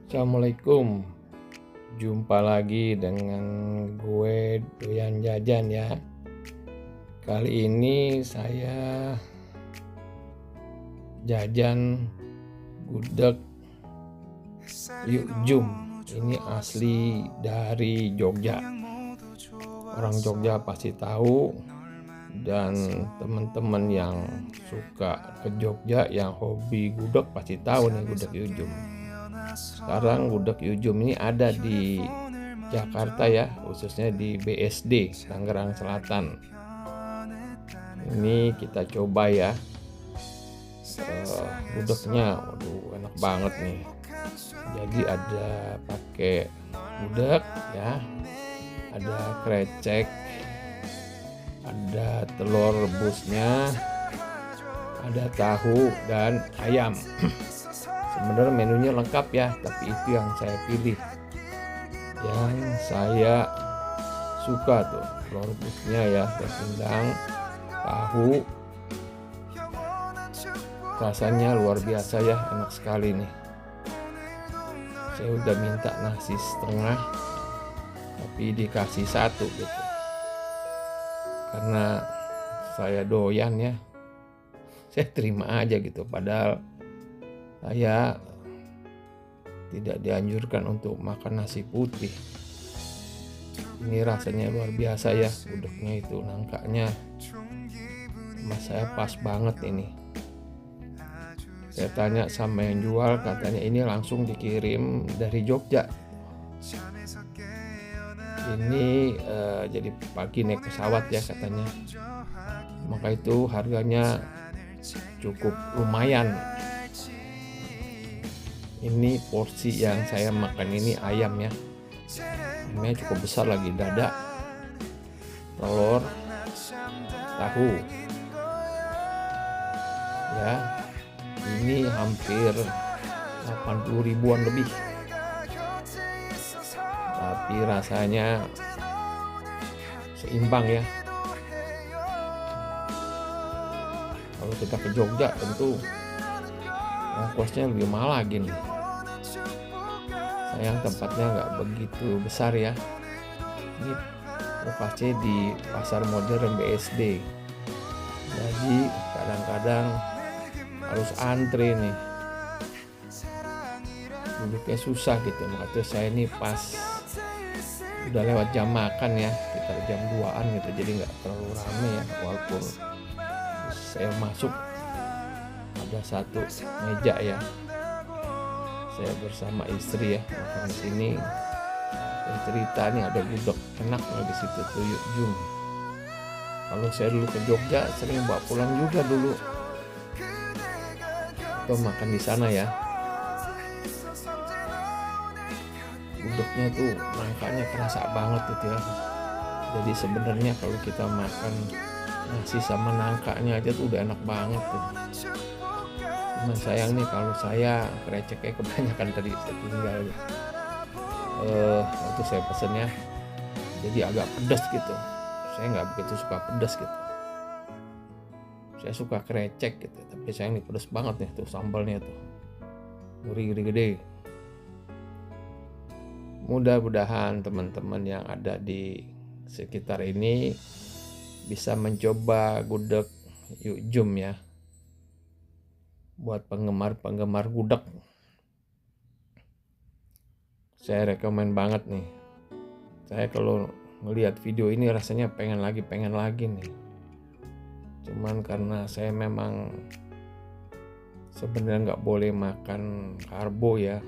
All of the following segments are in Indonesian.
Assalamualaikum, jumpa lagi dengan gue Doyan Jajan ya. Kali ini saya jajan gudeg Yuk Jum. Ini asli dari Jogja. Orang Jogja pasti tahu, dan teman-teman yang suka ke Jogja yang hobi gudeg pasti tahu nih gudeg Yuk Jum. Sekarang gudeg Yuk Jum ini ada di Jakarta ya, khususnya di BSD Tangerang Selatan. Ini kita coba ya. Gudegnya, waduh enak banget nih. Jadi ada pakai gudeg ya, ada krecek, ada telur rebusnya, ada tahu dan ayam. Sebenarnya menunya lengkap ya, tapi itu yang saya pilih. Yang saya suka tuh telur rebusnya ya, pindang, tahu. Rasanya luar biasa ya, enak sekali nih. Saya udah minta nasi setengah, tapi dikasih satu gitu. Karena saya doyan ya, saya terima aja gitu. Padahal saya tidak dianjurkan untuk makan nasi putih. Ini rasanya luar biasa ya, gudegnya itu nangkanya sama saya pas banget ini. Saya tanya sama yang jual, katanya ini langsung dikirim dari Jogja. Ini jadi pagi naik pesawat ya katanya. Maka itu harganya cukup lumayan. Ini porsi yang saya makan ini ayam ya. Ayamnya cukup besar lagi, dada, telur, tahu. Ya, ini hampir 80 ribuan lebih. Tapi rasanya seimbang ya. Kalau kita ke Jogja tentu ongkosnya lebih mahal lagi nih. Sayang tempatnya nggak begitu besar ya. Ini lokasinya di Pasar Modern BSD. Jadi kadang-kadang harus antre nih. Duduknya susah gitu. Makanya saya ini pas udah lewat jam makan ya, sekitar jam 2-an gitu. Jadi nggak terlalu rame ya. Walaupun saya masuk ada satu meja ya, saya bersama istri ya makan di sini. Dan cerita nih ada gudeg enaknya di situ tuh Yuk Jum. Kalau saya dulu ke Jogja sering bawa pulang juga dulu, atau makan di sana ya. Gudegnya tuh nangkanya kerasa banget gitu ya. Jadi sebenarnya kalau kita makan nasi sama nangkanya aja tuh udah enak banget tuh. Cuman sayang nih kalau saya kreceknya kebanyakan tadi saya tinggal ya. Waktu saya pesennya jadi agak pedas gitu. Saya nggak begitu suka pedas gitu. Saya suka krecek gitu, tapi sayang nih pedas banget nih tuh sambalnya tuh. Gurih-gede. Mudah-mudahan teman-teman yang ada di sekitar ini bisa mencoba gudeg Yuk Jum ya. Buat penggemar gudeg, saya rekomen banget nih. Saya kalau ngelihat video ini rasanya pengen lagi nih. Cuman karena saya memang sebenarnya nggak boleh makan karbo ya.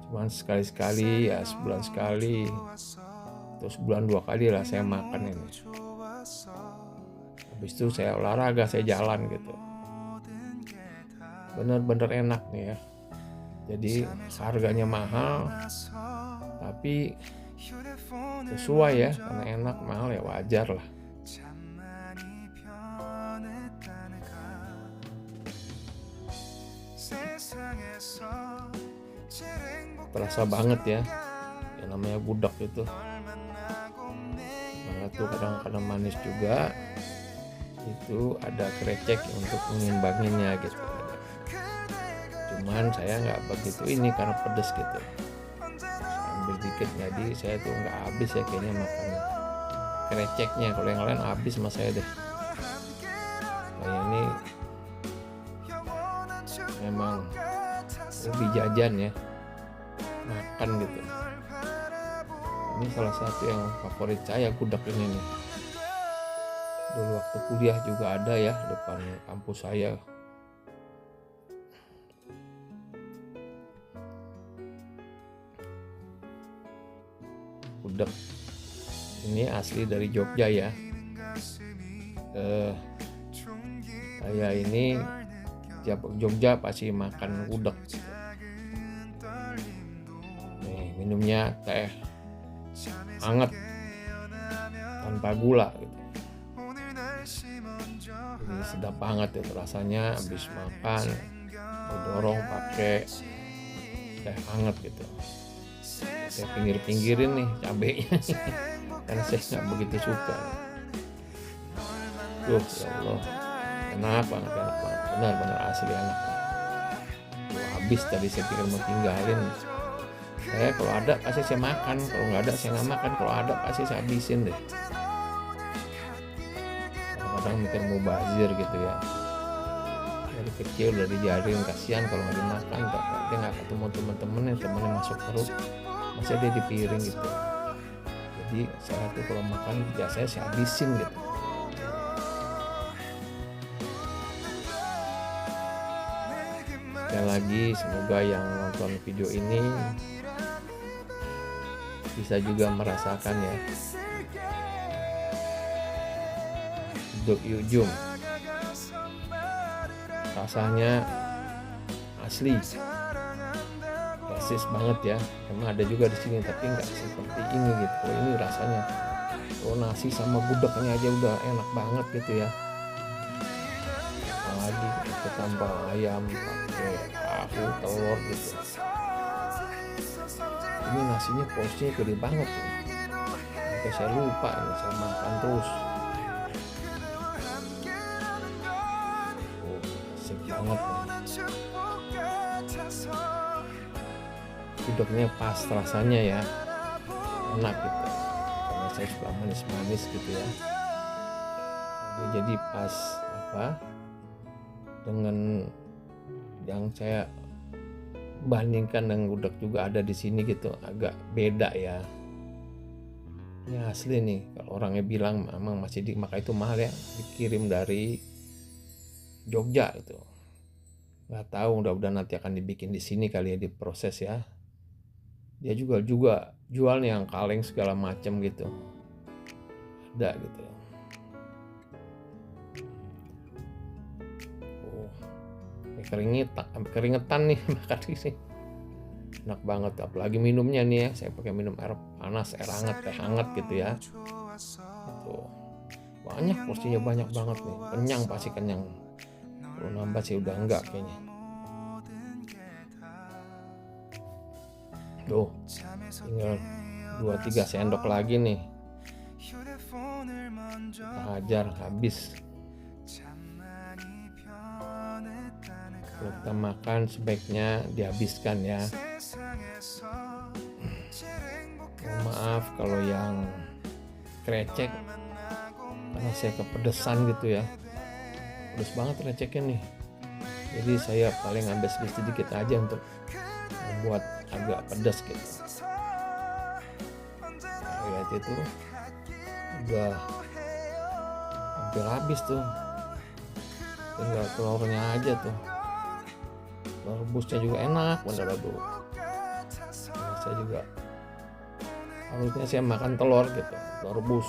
Cuman sekali-sekali ya, sebulan sekali atau sebulan 2 kali lah saya makan ini. Habis itu saya olahraga, saya jalan gitu. Bener-bener enak nih ya. Jadi harganya mahal, tapi sesuai ya, karena enak mahal ya wajar lah. Terasa banget ya, yang namanya gudeg itu. Nah, tuh kadang-kadang manis juga. Itu ada krecek untuk mengimbanginya gitu. cuman saya nggak begitu ini karena pedes gitu, ambil dikit, jadi saya tuh nggak habis ya kayaknya makan kreceknya. Kalau yang lain habis sama saya deh. Kayak ini memang lebih jajan ya, makan gitu. Ini salah satu yang favorit saya, gudeg ini nih. Dulu waktu kuliah juga ada ya depan kampus saya. Gudeg ini asli dari Jogja ya. Saya ini tiap Jogja pasti makan gudeg. Nih minumnya teh hangat tanpa gula gitu. Jadi sedap banget itu rasanya, habis makan didorong pakai teh hangat gitu. Saya pinggir-pinggirin nih cabenya karena saya nggak begitu suka. Ya Allah, enak banget, benar-benar asli enak. Habis tadi saya pikir mau tinggalin. Saya kalau ada pasti saya makan, kalau nggak ada saya nggak makan, kalau ada pasti saya habisin deh. Kadang mikir mau bazir gitu ya. Dari kecil udah dijarin, kasihan kalau nggak dimakan, dia nggak ketemu temennya masuk perut, masih dia di piring gitu. Jadi saya tuh kalau makan biasanya saya habisin gitu. Sekali lagi semoga yang nonton video ini bisa juga merasakan ya gudeg Yujum. Rasanya asli, persis banget ya. Emang ada juga di sini tapi nggak seperti ini gitu. Kalau ini rasanya, kalau nasi sama gudegnya aja udah enak banget gitu ya. Apalagi kita tambah ayam, pakai tahu, telur gitu. Ini nasinya porsinya gede banget tuh. Sampai saya lupa ini, saya makan terus. Asik banget nih. Gudegnya pas rasanya ya, enak gitu. Karena saya suka manis-manis gitu ya. Jadi pas dengan yang saya bandingkan dengan gudeg juga ada di sini gitu, agak beda ya. Ini asli nih, kalau orangnya bilang memang masih maka itu mahal ya, dikirim dari Jogja itu. Nggak tahu, mudah-mudahan nanti akan dibikin di sini kali ya, diproses ya. Dia juga jual nih yang kaleng segala macam gitu, ada gitu. Keringetan nih makan ini, enak banget. Apalagi minumnya nih ya, saya pakai minum air panas, air hangat, teh hangat gitu ya. Tuh, banyak porsinya, banyak banget nih, kenyang, pasti kenyang. Kalau nambah sih udah enggak kayaknya. Tuh, tinggal 2-3 sendok lagi nih, hajar habis. Kalau kita makan sebaiknya dihabiskan ya. Maaf kalau yang krecek, karena saya kepedesan gitu ya, pedes banget kreceknya nih. Jadi saya paling ambil sedikit aja untuk membuat agak pedas gitu. Lihat itu udah hampir habis tuh, tinggal telurnya aja tuh. Telur rebusnya juga enak bener. Aduh, saya juga harusnya saya makan telur gitu, telur rebus,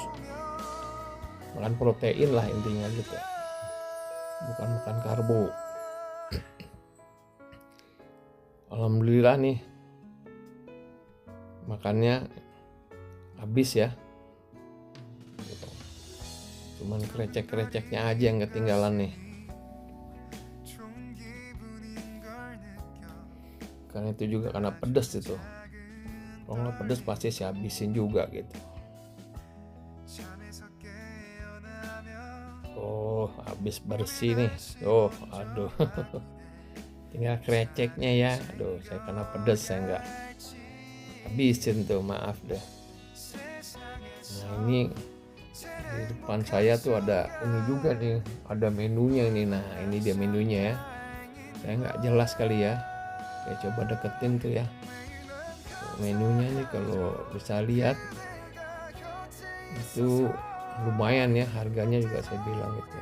makan protein lah intinya gitu, bukan makan karbo. Alhamdulillah nih makannya habis ya gitu. Cuman krecek-kreceknya aja yang ketinggalan nih. Karena itu juga karena pedas itu. Kalau nggak pedas pasti saya habisin juga gitu. Oh, habis bersih nih. Oh, aduh. tinggal kreceknya ya. Aduh, saya karena pedes saya nggak habisin tuh, maaf deh. Nah ini di depan saya tuh ada ini juga nih, ada menunya nih. Nah ini dia menunya ya, saya nggak jelas kali ya, saya coba deketin tuh ya. Menunya nih kalau bisa lihat itu lumayan ya, harganya juga saya bilang gitu.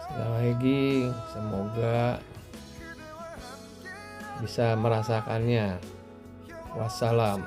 Sekali lagi semoga bisa merasakannya. Wassalam.